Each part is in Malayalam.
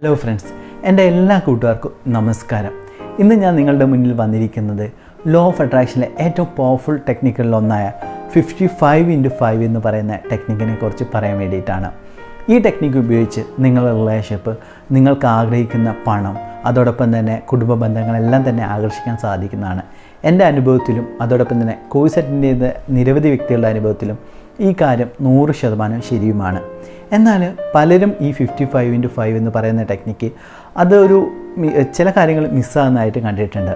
ഹലോ ഫ്രണ്ട്സ്, എൻ്റെ എല്ലാ കൂട്ടുകാർക്കും നമസ്കാരം. ഇന്ന് ഞാൻ നിങ്ങളുടെ മുന്നിൽ വന്നിരിക്കുന്നത് ലോ ഓഫ് അട്രാക്ഷനിലെ ഏറ്റവും പവർഫുൾ ടെക്നിക്കുകളിലൊന്നായ 55x5 എന്ന് പറയുന്ന ടെക്നിക്കിനെ കുറിച്ച് പറയാൻ വേണ്ടിയിട്ടാണ്. ഈ ടെക്നിക്ക് ഉപയോഗിച്ച് നിങ്ങളുടെ റിലേഷൻഷിപ്പ്, നിങ്ങൾക്ക് ആഗ്രഹിക്കുന്ന പണം, അതോടൊപ്പം തന്നെ കുടുംബ ബന്ധങ്ങളെല്ലാം തന്നെ ആകർഷിക്കാൻ സാധിക്കുന്നതാണ്. എൻ്റെ അനുഭവത്തിലും അതോടൊപ്പം തന്നെ കോഴ്സ് അറ്റൻഡ് ചെയ്ത നിരവധി വ്യക്തികളുടെ അനുഭവത്തിലും ഈ കാര്യം 100% ശരിയുമാണ്. എന്നാൽ പലരും ഈ 55x5 എന്ന് പറയുന്ന ടെക്നിക്ക് ചില കാര്യങ്ങൾ മിസ്സാകുന്നതായിട്ട് കണ്ടിട്ടുണ്ട്.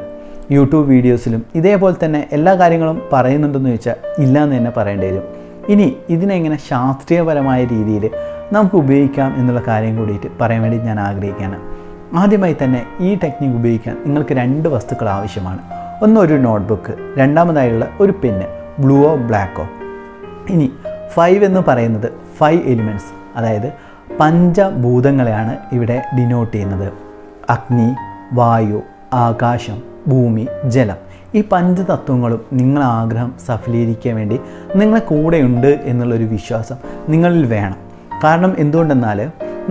യൂട്യൂബ് വീഡിയോസിലും ഇതേപോലെ തന്നെ എല്ലാ കാര്യങ്ങളും പറയുന്നുണ്ടെന്ന് ചോദിച്ചാൽ ഇല്ല എന്ന് തന്നെ പറയേണ്ടി വരും. ഇനി ഇതിനെങ്ങനെ ശാസ്ത്രീയപരമായ രീതിയിൽ നമുക്ക് ഉപയോഗിക്കാം എന്നുള്ള കാര്യം കൂടിയിട്ട് പറയാൻ വേണ്ടി ഞാൻ ആഗ്രഹിക്കുകയാണ്. ആദ്യമായി തന്നെ ഈ ടെക്നിക്ക് ഉപയോഗിക്കാൻ നിങ്ങൾക്ക് 2 വസ്തുക്കൾ ആവശ്യമാണ്. ഒന്ന് ഒരു നോട്ട്ബുക്ക്, രണ്ടാമതായുള്ള ഒരു പെന്ന്, ബ്ലൂവോ ബ്ലാക്കോ. ഇനി 5 എന്ന് പറയുന്നത് 5 എലിമെൻറ്റ്സ്, അതായത് പഞ്ചഭൂതങ്ങളെയാണ് ഇവിടെ ഡിനോട്ട് ചെയ്യുന്നത്. അഗ്നി, വായു, ആകാശം, ഭൂമി, ജലം. ഈ പഞ്ചതത്വങ്ങളും നിങ്ങളെ ആഗ്രഹം സഫലീകരിക്കാൻ വേണ്ടി നിങ്ങളെ കൂടെയുണ്ട് എന്നുള്ളൊരു വിശ്വാസം നിങ്ങളിൽ വേണം. കാരണം എന്തുകൊണ്ടെന്നാൽ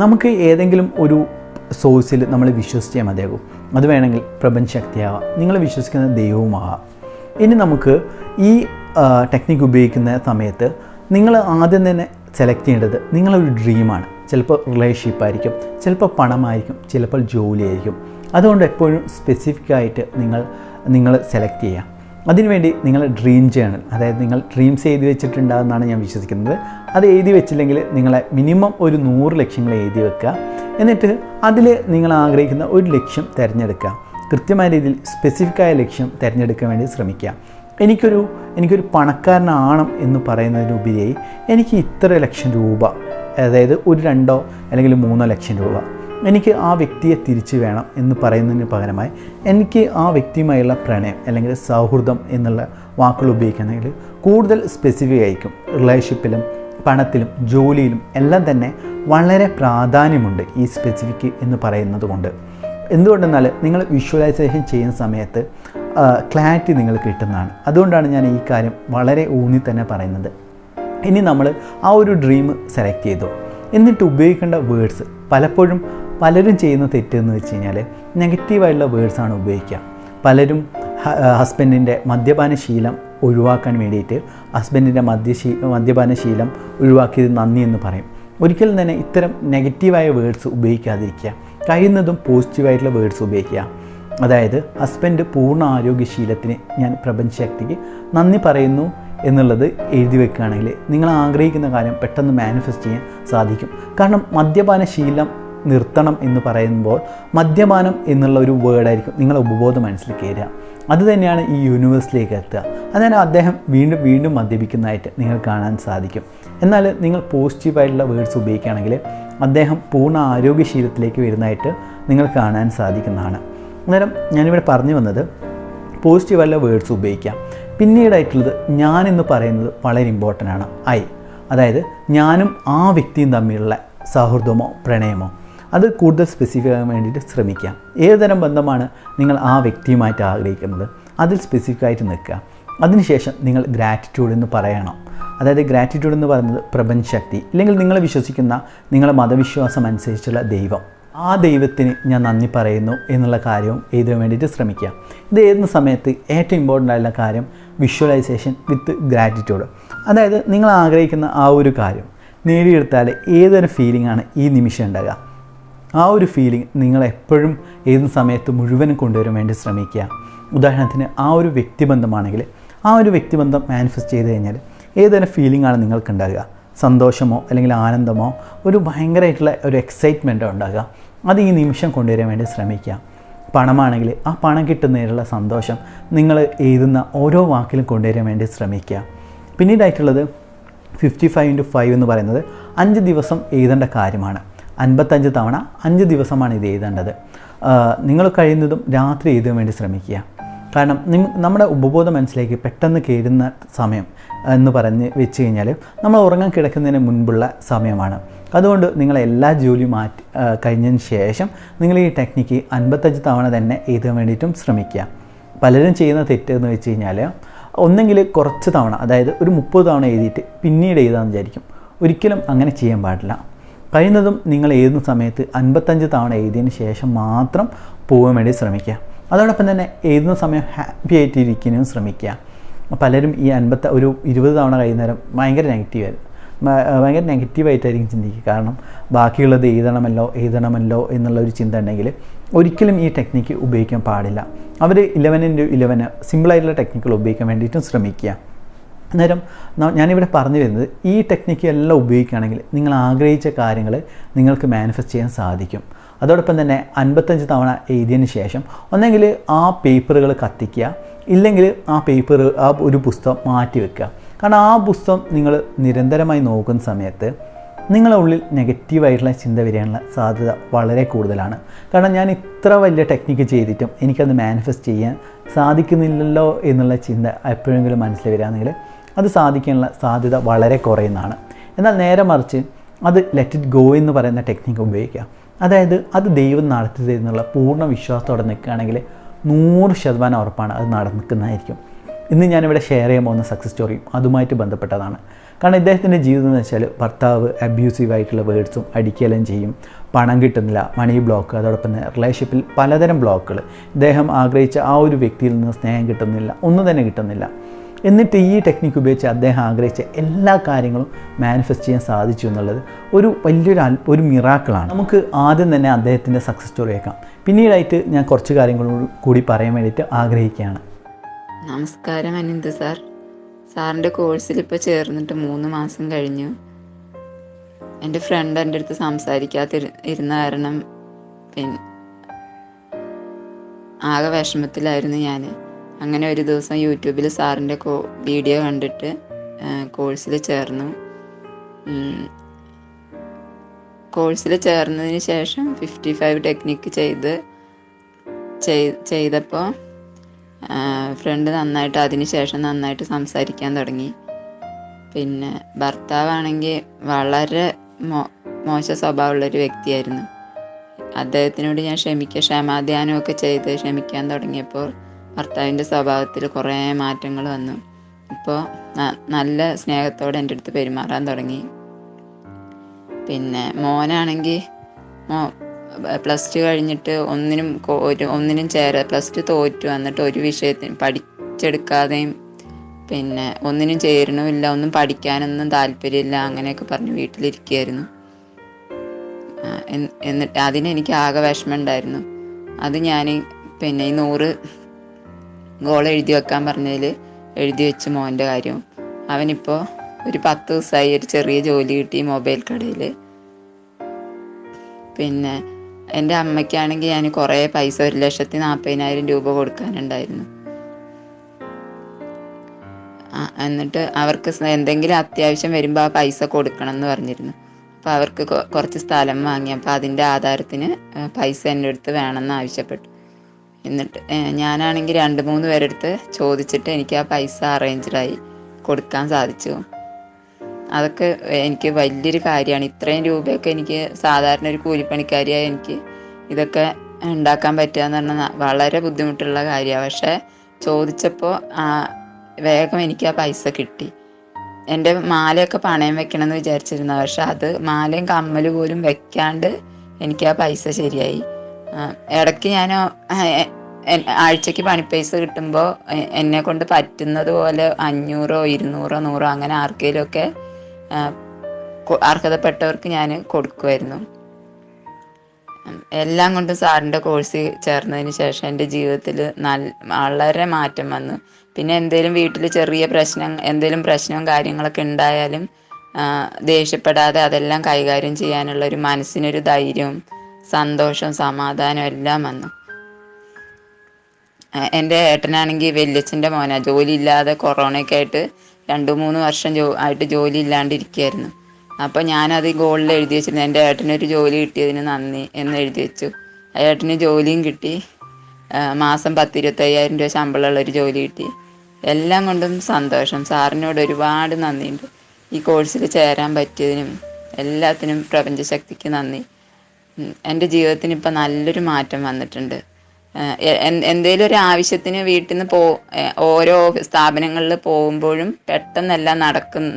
നമുക്ക് ഏതെങ്കിലും ഒരു സോഴ്സിൽ നമ്മൾ വിശ്വസിച്ചാൽ മതിയാകും. അത് വേണമെങ്കിൽ പ്രപഞ്ചശക്തിയാവാം, നിങ്ങൾ വിശ്വസിക്കുന്ന ദൈവവുമാകാം. ഇനി നമുക്ക് ഈ ടെക്നിക്ക് ഉപയോഗിക്കുന്ന സമയത്ത് നിങ്ങൾ ആദ്യം തന്നെ സെലക്ട് ചെയ്യേണ്ടത് നിങ്ങളൊരു ഡ്രീമാണ്. ചിലപ്പോൾ റിലേഷൻഷിപ്പ് ആയിരിക്കും, ചിലപ്പോൾ പണമായിരിക്കും, ചിലപ്പോൾ ജോലിയായിരിക്കും. അതുകൊണ്ട് എപ്പോഴും സ്പെസിഫിക് ആയിട്ട് നിങ്ങൾ സെലക്ട് ചെയ്യുക. അതിനുവേണ്ടി നിങ്ങൾ ഡ്രീം ജേണൽ, അതായത് നിങ്ങൾ ഡ്രീംസ് എഴുതി വെച്ചിട്ടുണ്ടാകുമെന്നാണ് ഞാൻ വിശ്വസിക്കുന്നത്. അത് എഴുതി വെച്ചില്ലെങ്കിൽ നിങ്ങളെ മിനിമം ഒരു 100 ലക്ഷ്യങ്ങൾ എഴുതി വെക്കുക. എന്നിട്ട് അതിൽ നിങ്ങൾ ആഗ്രഹിക്കുന്ന ഒരു ലക്ഷ്യം തിരഞ്ഞെടുക്കുക. കൃത്യമായ രീതിയിൽ സ്പെസിഫിക്കായ ലക്ഷ്യം തിരഞ്ഞെടുക്കാൻ വേണ്ടി ശ്രമിക്കുക. എനിക്കൊരു പണക്കാരനാണ് എന്ന് പറയുന്നതിനുപരിയായി എനിക്ക് ഇത്ര ലക്ഷം രൂപ, അതായത് ഒരു 2 അല്ലെങ്കിൽ 3 ലക്ഷം രൂപ എനിക്ക് ആ വ്യക്തിയെ തിരിച്ചു വേണം എന്ന് പറയുന്നതിന് പകരമായി എനിക്ക് ആ വ്യക്തിയുമായുള്ള പ്രണയം അല്ലെങ്കിൽ സൗഹൃദം എന്നുള്ള വാക്കുകൾ ഉപയോഗിക്കുകയാണെങ്കിൽ കൂടുതൽ സ്പെസിഫിക് ആയിരിക്കും. റിലേഷൻഷിപ്പിലും പണത്തിലും ജോലിയിലും എല്ലാം തന്നെ വളരെ പ്രാധാന്യമുണ്ട് ഈ സ്പെസിഫിക് എന്ന് പറയുന്നത് കൊണ്ട്. എന്തുകൊണ്ടെന്നാൽ നിങ്ങൾ വിഷ്വലൈസേഷൻ ചെയ്യുന്ന സമയത്ത് ക്ലാരിറ്റി നിങ്ങൾക്ക് കിട്ടുന്നതാണ്. അതുകൊണ്ടാണ് ഞാൻ ഈ കാര്യം വളരെ ഊന്നി തന്നെ പറയുന്നത്. ഇനി നമ്മൾ ആ ഒരു ഡ്രീം സെലക്ട് ചെയ്തു, എന്നിട്ട് ഉപയോഗിക്കേണ്ട വേർഡ്സ് പലരും ചെയ്യുന്ന തെറ്റെന്ന് വെച്ച് കഴിഞ്ഞാൽ നെഗറ്റീവായിട്ടുള്ള വേർഡ്സാണ് ഉപയോഗിക്കുക. പലരും ഹസ്ബൻഡിൻ്റെ മദ്യപാന ശീലം ഒഴിവാക്കാൻ വേണ്ടിയിട്ട് ഹസ്ബൻഡിൻ്റെ മദ്യപാന ശീലം ഒഴിവാക്കിയത് നന്ദി എന്ന് പറയും. ഒരിക്കലും തന്നെ ഇത്തരം നെഗറ്റീവായ വേർഡ്സ് ഉപയോഗിക്കാതിരിക്കുക. കഴിയുന്നതും പോസിറ്റീവായിട്ടുള്ള വേർഡ്സ് ഉപയോഗിക്കുക. അതായത് ഹസ്ബൻഡ് പൂർണ്ണ ആരോഗ്യശീലത്തിന് ഞാൻ പ്രപഞ്ചശക്തിക്ക് നന്ദി പറയുന്നു എന്നുള്ളത് എഴുതി വെക്കുകയാണെങ്കിൽ നിങ്ങൾ ആഗ്രഹിക്കുന്ന കാര്യം പെട്ടെന്ന് മാനിഫെസ്റ്റ് ചെയ്യാൻ സാധിക്കും. കാരണം മദ്യപാന ശീലം നിർത്തണം എന്ന് പറയുമ്പോൾ മദ്യപാനം എന്നുള്ള ഒരു വേർഡായിരിക്കും നിങ്ങളെ ഉപബോധ മനസ്സിൽ കയറുക. അത് തന്നെയാണ് ഈ യൂണിവേഴ്സിലേക്ക് എത്തുക. അതിനാൽ അദ്ദേഹം വീണ്ടും മദ്യപിക്കുന്നതായിട്ട് നിങ്ങൾ കാണാൻ സാധിക്കും. എന്നാൽ നിങ്ങൾ പോസിറ്റീവായിട്ടുള്ള വേർഡ്സ് ഉപയോഗിക്കുകയാണെങ്കിൽ അദ്ദേഹം പൂർണ്ണ ആരോഗ്യശീലത്തിലേക്ക് വരുന്നതായിട്ട് നിങ്ങൾ കാണാൻ സാധിക്കുന്നതാണ്. അന്നേരം ഞാനിവിടെ പറഞ്ഞു വന്നത് പോസിറ്റീവായിട്ടുള്ള വേർഡ്സ് ഉപയോഗിക്കാം. പിന്നീടായിട്ടുള്ളത് ഞാൻ എന്ന് പറയുന്നത് വളരെ ഇമ്പോർട്ടൻ്റ് ആണ്. അതായത് ഞാനും ആ വ്യക്തിയും തമ്മിലുള്ള സൗഹൃദമോ പ്രണയമോ അത് കൂടുതൽ സ്പെസിഫിക് ആകാൻ വേണ്ടിയിട്ട് ശ്രമിക്കാം. ഏതുതരം ബന്ധമാണ് നിങ്ങൾ ആ വ്യക്തിയുമായിട്ട് ആഗ്രഹിക്കുന്നത് അതിൽ സ്പെസിഫിക് ആയിട്ട് നിൽക്കുക. അതിനുശേഷം നിങ്ങൾ ഗ്രാറ്റിറ്റ്യൂഡ് എന്ന് പറയണം. അതായത് ഗ്രാറ്റിറ്റ്യൂഡ് എന്ന് പറയുന്നത് പ്രപഞ്ചശക്തി, അല്ലെങ്കിൽ നിങ്ങൾ വിശ്വസിക്കുന്ന നിങ്ങളുടെ മതവിശ്വാസം അനുസരിച്ചുള്ള ദൈവം, ആ ദൈവത്തിന് ഞാൻ നന്ദി പറയുന്നു എന്നുള്ള കാര്യവും എഴുതാൻ വേണ്ടിയിട്ട് ശ്രമിക്കുക. ഇത് എഴുതുന്ന സമയത്ത് ഏറ്റവും ഇമ്പോർട്ടൻ്റ് ആയിട്ടുള്ള കാര്യം വിഷ്വലൈസേഷൻ വിത്ത് ഗ്രാറ്റിറ്റ്യൂഡ്. അതായത് നിങ്ങൾ ആഗ്രഹിക്കുന്ന ആ ഒരു കാര്യം നേടിയെടുത്താൽ ഏതൊരു ഫീലിംഗാണ് ഈ നിമിഷം ഉണ്ടാകുക, ആ ഒരു ഫീലിംഗ് നിങ്ങളെപ്പോഴും എഴുതുന്ന സമയത്ത് മുഴുവനും കൊണ്ടുവരാൻ വേണ്ടി ശ്രമിക്കുക. ഉദാഹരണത്തിന് ആ ഒരു വ്യക്തിബന്ധമാണെങ്കിൽ ആ ഒരു വ്യക്തിബന്ധം മാനിഫെസ്റ്റ് ചെയ്ത് കഴിഞ്ഞാൽ ഏതൊരു ഫീലിംഗാണ് നിങ്ങൾക്ക് ഉണ്ടാകുക, സന്തോഷമോ അല്ലെങ്കിൽ ആനന്ദമോ ഒരു ഭയങ്കരമായിട്ടുള്ള ഒരു എക്സൈറ്റ്മെൻറ്റോ ഉണ്ടാകുക. അത് ഈ നിമിഷം കൊണ്ടുവരാൻ വേണ്ടി ശ്രമിക്കുക. പണമാണെങ്കിൽ ആ പണം കിട്ടുന്നതിനുള്ള സന്തോഷം നിങ്ങൾ എഴുതുന്ന ഓരോ വാക്കിലും കൊണ്ടുവരാൻ വേണ്ടി ശ്രമിക്കുക. പിന്നീടായിട്ടുള്ളത് 55x5 എന്ന് പറയുന്നത് 5 ദിവസം എഴുതേണ്ട കാര്യമാണ്. 55 തവണ 5 ദിവസമാണ് ഇത് എഴുതേണ്ടത്. നിങ്ങൾ കഴിയുന്നതും രാത്രി എഴുതാൻ വേണ്ടി ശ്രമിക്കുക. കാരണം നമ്മുടെ ഉപബോധ മനസ്സിലേക്ക് പെട്ടെന്ന് കയറുന്ന സമയം എന്ന് പറഞ്ഞ് വെച്ച് കഴിഞ്ഞാൽ നമ്മൾ ഉറങ്ങാൻ കിടക്കുന്നതിന് മുൻപുള്ള സമയമാണ്. അതുകൊണ്ട് നിങ്ങൾ എല്ലാ ജോലിയും കഴിഞ്ഞതിന് ശേഷം നിങ്ങൾ ഈ ടെക്നിക്ക് 55 തവണ തന്നെ എഴുതാൻ വേണ്ടിയിട്ടും ശ്രമിക്കുക. പലരും ചെയ്യുന്ന തെറ്റെന്ന് വെച്ച് കഴിഞ്ഞാൽ ഒന്നെങ്കിൽ കുറച്ച് തവണ, അതായത് ഒരു 30 തവണ എഴുതിയിട്ട് പിന്നീട് എഴുതാമെന്ന് വിചാരിക്കും. ഒരിക്കലും അങ്ങനെ ചെയ്യാൻ പാടില്ല. കഴിയുന്നതും നിങ്ങൾ എഴുതുന്ന സമയത്ത് 55 തവണ എഴുതിയതിന് ശേഷം മാത്രം പോകാൻ വേണ്ടി ശ്രമിക്കുക. അതോടൊപ്പം തന്നെ എഴുതുന്ന സമയം ഹാപ്പി ആയിട്ടിരിക്കാനും ശ്രമിക്കുക. പലരും ഈ 20 തവണ കഴിയുന്നേരം ഭയങ്കര നെഗറ്റീവായിട്ടായിരിക്കും ചിന്തിക്കുക. കാരണം ബാക്കിയുള്ളത് എഴുതണമല്ലോ എന്നുള്ള ഒരു ചിന്ത ഉണ്ടെങ്കിൽ ഒരിക്കലും ഈ ടെക്നിക്ക് ഉപയോഗിക്കാൻ പാടില്ല. അവർ 11x11 സിമ്പിളായിട്ടുള്ള ടെക്നിക്കുകൾ ഉപയോഗിക്കാൻ വേണ്ടിയിട്ടും ശ്രമിക്കുക. അന്നേരം ഞാനിവിടെ പറഞ്ഞു വരുന്നത് ഈ ടെക്നിക്ക് എല്ലാം ഉപയോഗിക്കുകയാണെങ്കിൽ നിങ്ങൾ ആഗ്രഹിച്ച കാര്യങ്ങൾ നിങ്ങൾക്ക് മാനിഫെസ്റ്റ് ചെയ്യാൻ സാധിക്കും. അതോടൊപ്പം തന്നെ 55 തവണ എഴുതിയതിന് ശേഷം ഒന്നെങ്കിൽ ആ പേപ്പറുകൾ കത്തിക്കുക, ഇല്ലെങ്കിൽ ആ ഒരു പുസ്തകം മാറ്റി വെക്കുക. കാരണം ആ പുസ്തകം നിങ്ങൾ നിരന്തരമായി നോക്കുന്ന സമയത്ത് നിങ്ങളുടെ ഉള്ളിൽ നെഗറ്റീവായിട്ടുള്ള ചിന്ത വരാനുള്ള സാധ്യത വളരെ കൂടുതലാണ്. കാരണം ഞാൻ ഇത്ര വലിയ ടെക്നിക്ക് ചെയ്തിട്ടും എനിക്കത് മാനിഫെസ്റ്റ് ചെയ്യാൻ സാധിക്കുന്നില്ലല്ലോ എന്നുള്ള ചിന്ത എപ്പോഴെങ്കിലും മനസ്സിൽ വരികയാണെങ്കിൽ അത് സാധിക്കാനുള്ള സാധ്യത വളരെ കുറയുന്നതാണ്. എന്നാൽ നേരെ മറിച്ച് അത് ലെറ്റ് ഇറ്റ് ഗോ എന്ന് പറയുന്ന ടെക്നിക്ക് ഉപയോഗിക്കുക. അതായത് അത് ദൈവം നടത്തി തരുന്നുള്ള പൂർണ്ണ വിശ്വാസത്തോടെ നിൽക്കുകയാണെങ്കിൽ 100% ഉറപ്പാണ് അത് നടക്കുന്നതായിരിക്കും. ഇന്ന് ഞാനിവിടെ ഷെയർ ചെയ്യാൻ പോകുന്ന സക്സസ് സ്റ്റോറിയും അതുമായിട്ട് ബന്ധപ്പെട്ടതാണ്. കാരണം ഇദ്ദേഹത്തിൻ്റെ ജീവിതം എന്ന് വെച്ചാൽ ഭർത്താവ് അബ്യൂസീവായിട്ടുള്ള വേർഡ്സും അടിക്കുകയെല്ലാം ചെയ്യും, പണം കിട്ടുന്നില്ല, മണി ബ്ലോക്ക്, അതോടൊപ്പം തന്നെ റിലേഷൻഷിപ്പിൽ പലതരം ബ്ലോക്കുകൾ, ഇദ്ദേഹം ആഗ്രഹിച്ച ആ ഒരു വ്യക്തിയിൽ നിന്ന് സ്നേഹം കിട്ടുന്നില്ല, ഒന്നും തന്നെ കിട്ടുന്നില്ല. എന്നിട്ട് ഈ ടെക്നിക്ക് ഉപയോഗിച്ച് അദ്ദേഹം ആഗ്രഹിച്ച എല്ലാ കാര്യങ്ങളും മാനിഫെസ്റ്റ് ചെയ്യാൻ സാധിച്ചു എന്നുള്ളത് ഒരു മിറാക്കിളാണ്. നമുക്ക് ആദ്യം തന്നെ അദ്ദേഹത്തിൻ്റെ സക്സസ് സ്റ്റോറി കേൾക്കാം. പിന്നീടായിട്ട് ഞാൻ കുറച്ച് കാര്യങ്ങളും കൂടി പറയാൻ വേണ്ടിയിട്ട് ആഗ്രഹിക്കുകയാണ്. നമസ്കാരം അനിന്ത് സാർ. സാറിൻ്റെ കോഴ്സിൽ ഇപ്പോൾ ചേർന്നിട്ട് 3 മാസം കഴിഞ്ഞു. എൻ്റെ ഫ്രണ്ട് എൻ്റെ അടുത്ത് സംസാരിക്കാതിരുന്ന കാരണം ആകെ വിഷമത്തിലായിരുന്നു ഞാൻ. അങ്ങനെ ഒരു ദിവസം യൂട്യൂബിൽ സാറിൻ്റെ വീഡിയോ കണ്ടിട്ട് കോഴ്സിൽ ചേർന്നു. കോഴ്സിൽ ചേർന്നതിന് ശേഷം 55 ടെക്നിക്ക് ചെയ്തപ്പോൾ ഫ്രണ്ട് നന്നായിട്ട് സംസാരിക്കാൻ തുടങ്ങി. പിന്നെ ഭർത്താവാണെങ്കിൽ വളരെ മോശ സ്വഭാവമുള്ളൊരു വ്യക്തിയായിരുന്നു. അദ്ദേഹത്തിനോട് ഞാൻ ക്ഷമാധ്യാനമൊക്കെ ചെയ്ത് ക്ഷമിക്കാൻ തുടങ്ങിയപ്പോൾ ഭർത്താവിൻ്റെ സ്വഭാവത്തിൽ കുറേ മാറ്റങ്ങൾ വന്നു. ഇപ്പോൾ നല്ല സ്നേഹത്തോടെ എൻ്റെ അടുത്ത് പെരുമാറാൻ തുടങ്ങി. പിന്നെ മോനാണെങ്കിൽ +2 കഴിഞ്ഞിട്ട് ഒന്നിനും +2 തോറ്റു. എന്നിട്ട് ഒരു വിഷയത്തിന് പഠിച്ചെടുക്കാതെയും പിന്നെ ഒന്നിനും ചേരണമില്ല, ഒന്നും പഠിക്കാനൊന്നും താല്പര്യമില്ല, അങ്ങനെയൊക്കെ പറഞ്ഞ് വീട്ടിലിരിക്കുകയായിരുന്നു. എന്നിട്ട് അതിനെനിക്ക് ആകെ വിഷമമുണ്ടായിരുന്നു. അത് ഞാൻ പിന്നെ ഈ 100 ഗോൾ എഴുതി വെക്കാൻ പറഞ്ഞതിൽ എഴുതി വെച്ച് മോൻ്റെ കാര്യം. അവനിപ്പോൾ ഒരു 10 ദിവസമായി ഒരു ചെറിയ ജോലി കിട്ടി മൊബൈൽ കടയിൽ. പിന്നെ എൻ്റെ അമ്മയ്ക്കാണെങ്കിൽ ഞാൻ കുറേ പൈസ 1,40,000 രൂപ കൊടുക്കാനുണ്ടായിരുന്നു. എന്നിട്ട് അവർക്ക് എന്തെങ്കിലും അത്യാവശ്യം വരുമ്പോൾ ആ പൈസ കൊടുക്കണം എന്ന് പറഞ്ഞിരുന്നു. അപ്പോൾ അവർക്ക് കുറച്ച് സ്ഥലം വാങ്ങി. അപ്പോൾ അതിൻ്റെ ആധാരത്തിന് പൈസ എൻ്റെ അടുത്ത് വേണമെന്ന് ആവശ്യപ്പെട്ടു. എന്നിട്ട് ഞാനാണെങ്കിൽ 2-3 പേരെടുത്ത് ചോദിച്ചിട്ട് എനിക്ക് ആ പൈസ അറേഞ്ച്ഡായി കൊടുക്കാൻ സാധിച്ചു. അതൊക്കെ എനിക്ക് വലിയൊരു കാര്യമാണ്. ഇത്രയും രൂപയൊക്കെ എനിക്ക് സാധാരണ ഒരു കൂലിപ്പണിക്കാരിയായ എനിക്ക് ഇതൊക്കെ ഉണ്ടാക്കാൻ പറ്റുക എന്ന് പറഞ്ഞാൽ വളരെ ബുദ്ധിമുട്ടുള്ള കാര്യമാണ്. പക്ഷേ ചോദിച്ചപ്പോൾ വേഗം എനിക്ക് ആ പൈസ കിട്ടി. എൻ്റെ മാലയൊക്കെ പണയം വെക്കണമെന്ന് വിചാരിച്ചിരുന്നു. പക്ഷെ അത് മാലയും കമ്മൽ പോലും വെക്കാണ്ട് എനിക്ക് ആ പൈസ ശരിയായി. ഇടയ്ക്ക് ഞാൻ ആഴ്ചയ്ക്ക് പണിപ്പൈസ കിട്ടുമ്പോൾ എന്നെ കൊണ്ട് പറ്റുന്നത് പോലെ 500, 200, 100 അങ്ങനെ ആർക്കെങ്കിലുമൊക്കെ അർഹതപ്പെട്ടവർക്ക് ഞാൻ കൊടുക്കുമായിരുന്നു. എല്ലാം കൊണ്ടും സാറിൻ്റെ കോഴ്സ് ചേർന്നതിന് ശേഷം എൻ്റെ ജീവിതത്തിൽ വളരെ മാറ്റം വന്നു. പിന്നെ വീട്ടിൽ ചെറിയ പ്രശ്നവും കാര്യങ്ങളൊക്കെ ഉണ്ടായാലും ദേഷ്യപ്പെടാതെ അതെല്ലാം കൈകാര്യം ചെയ്യാനുള്ള ഒരു മനസ്സിനൊരു ധൈര്യവും സന്തോഷവും സമാധാനവും എല്ലാം വന്നു. എൻ്റെ ഏട്ടനാണെങ്കിൽ വല്യച്ഛൻ്റെ മോനാ. ജോലി ഇല്ലാതെ കൊറോണയൊക്കെ ആയിട്ട് 2-3 വർഷം ആയിട്ട് ജോലി ഇല്ലാണ്ടിരിക്കുകയായിരുന്നു. അപ്പോൾ ഞാനത് ഗോളിൽ എഴുതി വെച്ചിരുന്നു, എൻ്റെ ഏട്ടനൊരു ജോലി കിട്ടിയതിന് നന്ദി എന്ന് എഴുതി വെച്ചു. ഏട്ടന് ജോലിയും കിട്ടി. മാസം 10-25,000 രൂപ ശമ്പളമുള്ളൊരു ജോലി കിട്ടി. എല്ലാം കൊണ്ടും സന്തോഷം. സാറിനോട് ഒരുപാട് നന്ദിയുണ്ട്. ഈ കോഴ്സിൽ ചേരാൻ പറ്റിയതിനും എല്ലാത്തിനും പ്രപഞ്ചശക്തിക്ക് നന്ദി. എൻ്റെ ജീവിതത്തിന് ഇപ്പം നല്ലൊരു മാറ്റം വന്നിട്ടുണ്ട്. എന്തെങ്കിലും ഒരു ആവശ്യത്തിന് വീട്ടിൽ നിന്ന് ഓരോ സ്ഥാപനങ്ങളിൽ പോകുമ്പോഴും പെട്ടെന്നെല്ലാം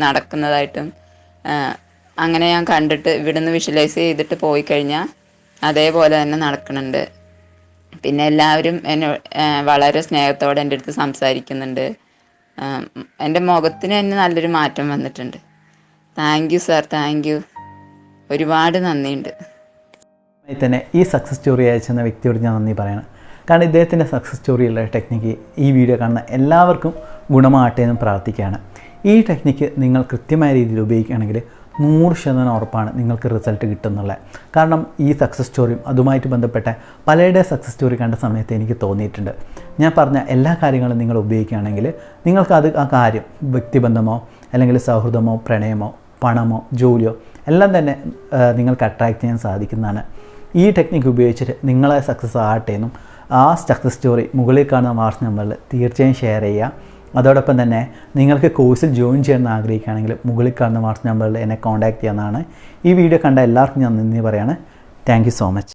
നടക്കുന്നതായിട്ടും അങ്ങനെ ഞാൻ കണ്ടിട്ട് ഇവിടുന്ന് വിഷ്വലൈസ് ചെയ്തിട്ട് പോയി കഴിഞ്ഞാൽ അതേപോലെ തന്നെ നടക്കുന്നുണ്ട്. പിന്നെ എല്ലാവരും വളരെ സ്നേഹത്തോടെ എൻ്റെ അടുത്ത് സംസാരിക്കുന്നുണ്ട്. എൻ്റെ മുഖത്തിന് തന്നെ നല്ലൊരു മാറ്റം വന്നിട്ടുണ്ട്. Thank you sir, thank you, ഒരുപാട് നന്ദിയുണ്ട്. തന്നെ ഈ സക്സസ് സ്റ്റോറി അയച്ചെന്ന വ്യക്തിയോട് ഞാൻ നന്ദി പറയണം. കാരണം ഇദ്ദേഹത്തിൻ്റെ സക്സസ് സ്റ്റോറിയുള്ള ടെക്നിക്ക് ഈ വീഡിയോ കാണുന്ന എല്ലാവർക്കും ഗുണമാകട്ടെ എന്നും പ്രാർത്ഥിക്കുകയാണ്. ഈ ടെക്നിക്ക് നിങ്ങൾ കൃത്യമായ രീതിയിൽ ഉപയോഗിക്കുകയാണെങ്കിൽ 100% ഉറപ്പാണ് നിങ്ങൾക്ക് റിസൾട്ട് കിട്ടുന്നുള്ളത്. കാരണം ഈ സക്സസ് സ്റ്റോറിയും അതുമായിട്ട് ബന്ധപ്പെട്ട പലരുടെ സക്സസ് സ്റ്റോറി കണ്ട സമയത്ത് എനിക്ക് തോന്നിയിട്ടുണ്ട്, ഞാൻ പറഞ്ഞ എല്ലാ കാര്യങ്ങളും നിങ്ങൾ ഉപയോഗിക്കുകയാണെങ്കിൽ നിങ്ങൾക്കത് ആ കാര്യം വ്യക്തിബന്ധമോ അല്ലെങ്കിൽ സൗഹൃദമോ പ്രണയമോ പണമോ ജോലിയോ എല്ലാം തന്നെ നിങ്ങൾക്ക് അട്രാക്റ്റ് ചെയ്യാൻ സാധിക്കുന്നതാണ്. ഈ ടെക്നിക്ക് ഉപയോഗിച്ചിട്ട് നിങ്ങളെ സക്സസ് ആകട്ടെ എന്നും ആ സക്സസ് സ്റ്റോറി മുകളിൽ കാണുന്ന വാട്സ്ആപ്പ് നമ്പറിൽ തീർച്ചയായും ഷെയർ ചെയ്യുക. അതോടൊപ്പം തന്നെ നിങ്ങൾക്ക് കോഴ്സിൽ ജോയിൻ ചെയ്യാൻ ആഗ്രഹിക്കുകയാണെങ്കിൽ മുകളിൽ കാണുന്ന വാട്സ്ആപ്പ് നമ്പറിൽ എന്നെ കോൺടാക്റ്റ് ചെയ്യാവുന്നതാണ്. ഈ വീഡിയോ കണ്ട എല്ലാവർക്കും ഞാൻ നന്ദി പറയാണ്. Thank you so much.